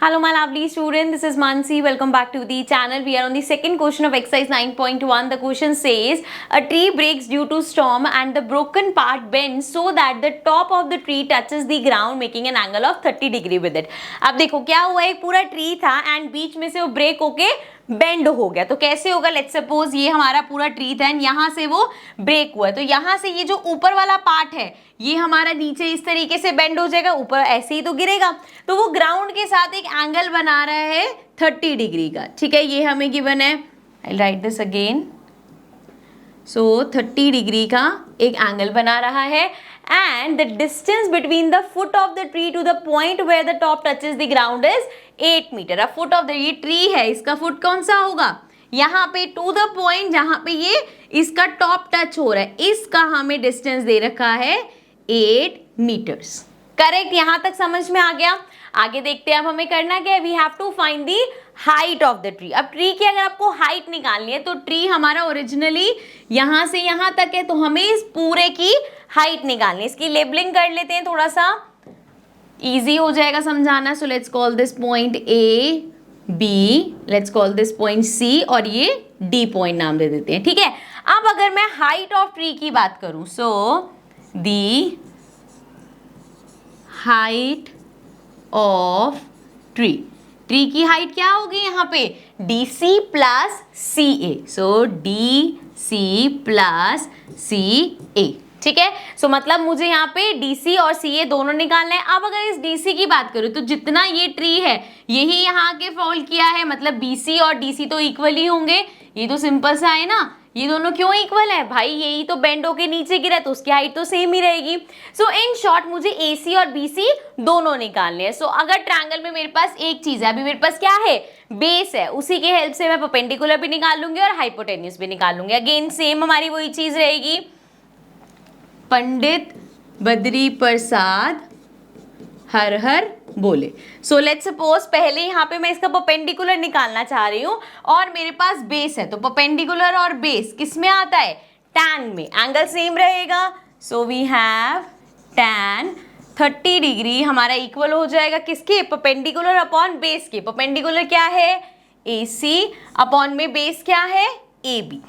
Hello, my lovely student. This is Mansi. Welcome back to the channel. We are on the second question of exercise 9.1. The question says, a tree breaks due to storm and the broken part bends so that the top of the tree touches the ground, making an angle of 30 degree with it. अब देखो क्या हुआ, एक पूरा tree था and बीच में से वो ब्रेक होके बेंड हो गया. तो कैसे होगा, लेट्स सपोज ये हमारा पूरा ट्री था एंड यहाँ से वो ब्रेक हुआ है. तो यहाँ से ये जो ऊपर वाला पार्ट है ये हमारा नीचे इस तरीके से बेंड हो जाएगा, ऊपर ऐसे ही तो गिरेगा. तो वो ग्राउंड के साथ एक एंगल बना रहा है 30 डिग्री का. ठीक है, ये हमें गिवन है. I write this again. So 30 degree का एक एंगल बना रहा है and the distance between the foot of the tree to the point where the top touches the ground is 8 metre. अब फुट ऑफ द, ये tree है, इसका foot कौन सा होगा, यहाँ पे टू द पॉइंट जहां पे ये इसका टॉप टच हो रहा है, इसका हमें डिस्टेंस दे रखा है 8 मीटर्स. करेक्ट, यहां तक समझ में आ गया. आगे देखते हैं अब हमें करना क्या है. We have to find the height of the tree. अब ट्री की अगर आपको हाइट निकालनी है तो ट्री हमारा ओरिजिनली यहां से यहां तक है, तो हमें इस पूरे की हाइट निकालनी है. इसकी लेबलिंग कर लेते हैं, थोड़ा सा इजी हो जाएगा समझाना. So let's call this point A B, let's call this point C और ये डी पॉइंट नाम दे देते हैं. ठीक है, अब अगर मैं हाइट ऑफ ट्री की बात करूं, so the height of tree, tree की हाइट क्या होगी यहाँ पे, D C plus C A. So D C plus C A. ठीक है, सो मतलब मुझे यहाँ पे डी सी और सी ए दोनों निकालना है. अब अगर इस डी सी की बात करूँ तो जितना ये ट्री है यही यहाँ के फॉल किया है, मतलब बी सी और डी सी तो इक्वल ही होंगे. ये तो सिंपल सा है ना. ये दोनों क्यों इक्वल है भाई, यही तो बेंड होके नीचे गिरा तो उसकी हाइट तो सेम ही रहेगी. सो इन शॉर्ट मुझे ए सी और बी सी दोनों निकालने हैं. सो अगर ट्रायंगल में मेरे पास एक चीज है, अभी मेरे पास क्या है, बेस है, उसी के हेल्प से मैं परपेंडिकुलर भी निकाल लूंगी और हाइपोटेन्यूज भी निकाल लूंगी. अगेन सेम हमारी वही चीज रहेगी. पंडित बद्री प्रसाद हर हर बोले. सो लेट्स सपोज पहले यहाँ पे मैं इसका परपेंडिकुलर निकालना चाह रही हूँ और मेरे पास बेस है, तो परपेंडिकुलर और बेस किस में आता है, टैन में. एंगल सेम रहेगा. So we have tan 30 degree हमारा इक्वल हो जाएगा किसके, परपेंडिकुलर अपॉन बेस के. परपेंडिकुलर क्या है, ए सी अपॉन में बेस क्या है, ए बी.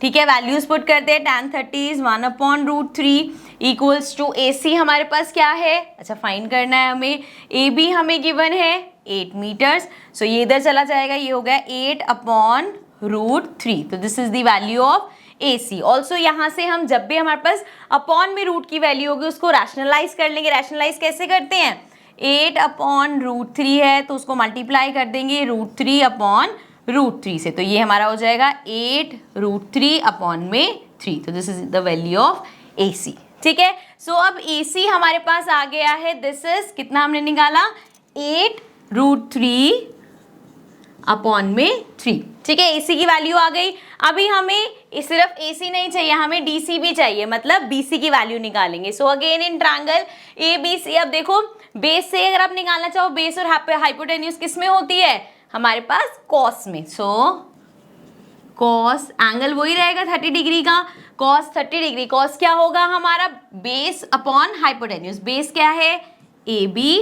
ठीक है, वैल्यूज पुट करते हैं. tan 30 इज 1/√3 इक्वल्स टू ए सी हमारे पास क्या है, अच्छा फाइंड करना है हमें. ए बी हमें गिवन है 8 मीटर्स. सो ये इधर चला जाएगा, ये हो गया 8/√3. तो this is the value of A C. Also यहाँ से हम जब भी हमारे पास अपॉन में रूट की वैल्यू होगी उसको रैशनलाइज कर लेंगे. रैशनलाइज कैसे करते हैं, 8/√3 है तो उसको मल्टीप्लाई कर देंगे √3 से. तो ये हमारा हो जाएगा 8√3/3. तो this is the value of A C. ठीक है, सो अब ए सी हमारे पास आ गया है. दिस इज कितना हमने निकाला, 8√3/3. ठीक है, ए सी की वैल्यू आ गई. अभी हमें सिर्फ ए सी नहीं चाहिए, हमें डी सी भी चाहिए, मतलब बी सी की वैल्यू निकालेंगे. So again in triangle A B C, अब देखो बेस से अगर आप निकालना चाहो, बेस और हाइपोटेन्यूज किस में होती है, हमारे पास कॉस में. सो कॉस एंगल वही रहेगा 30 डिग्री का, कॉस 30 डिग्री. कॉस क्या होगा हमारा, बेस अपॉन हाइपोटेन्यूज. बेस क्या है, ए बी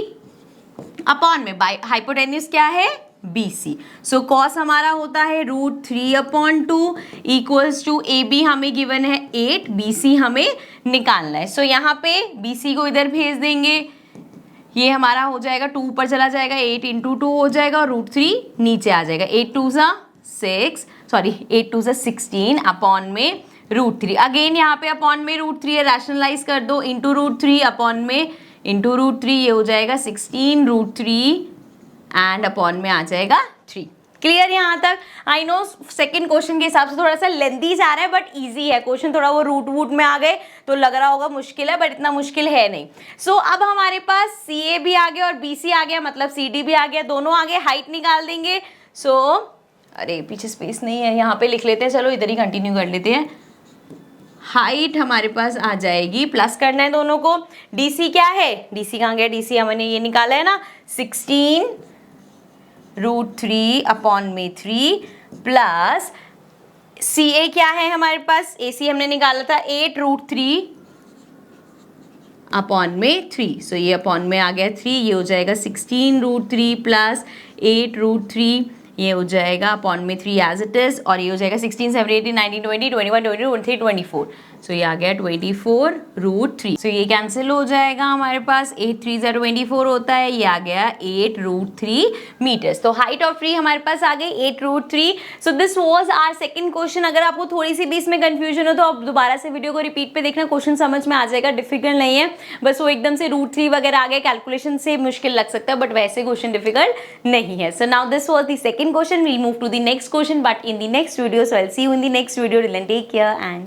अपॉन में हाइपोटेन्यूज क्या है, बी सी. सो कॉस हमारा होता है √3/2 इक्वल्स टू ए बी हमें गिवन है 8, बी सी हमें निकालना है. सो यहाँ पे बी सी को इधर भेज देंगे, ये हमारा हो जाएगा 2 ऊपर चला जाएगा, 8 × 2 हो जाएगा और √3 नीचे आ जाएगा. 8 2 16 अपॉन में √3. अगेन यहाँ पे अपॉन में √3 है, रैशनलाइज कर दो, इंटू √3 अपॉन में इंटू √3, ये हो जाएगा 16√3 एंड अपॉन में आ जाएगा 3. क्लियर यहाँ तक. आई नो सेकंड क्वेश्चन के हिसाब से थोड़ा सा लेंथी जा रहा है बट इजी है क्वेश्चन. थोड़ा वो रूट वूट में आ गए तो लग रहा होगा मुश्किल है, बट इतना मुश्किल है नहीं. सो अब हमारे पास सी ए भी आ गया और बी सी आ गया, मतलब सी डी भी आ गया, दोनों आ गए. हाइट निकाल देंगे. सो अरे पीछे स्पेस नहीं है, यहाँ पे लिख लेते हैं, चलो इधर ही कंटिन्यू कर लेते हैं. हाइट हमारे पास आ जाएगी, प्लस करना है दोनों को. डी सी क्या है, डी सी कहाँ गया, डी सी हमने ये निकाला है ना, 16√3/3 प्लस सी ए क्या है हमारे पास, ए सी हमने निकाला था 8√3 अपॉन में 3, सो ये अपॉन में आ गया 3, ये हो जाएगा 16√3 प्लस 8√3, ये हो जाएगा अपॉन में 3 एज इट इज़, और ये हो जाएगा 16, 17, 18, 19, 20, 21, 22, 23, 24, सो ये आ गया 24√3, सो ये कैंसिल हो जाएगा हमारे पास, 8 3 24 होता है, ये आ गया 8√3 मीटर्स। तो हाइट ऑफ ट्री हमारे पास आ गई 8√3। So this was our second question. अगर आपको थोड़ी सी भी इसमें कंफ्यूजन हो तो आप दोबारा से वीडियो को रिपीट पे देखना, क्वेश्चन समझ में आ जाएगा, डिफिकल्ट नहीं है, बस वो एकदम से √3 वगैरह आ गए, कैलकुलेशन से मुश्किल लग सकता है, बट वैसे क्वेश्चन डिफिकल्ट नहीं है। So now this was the second question, we'll move to the next question, but in the next video, so I will see you in the next video, till then take care and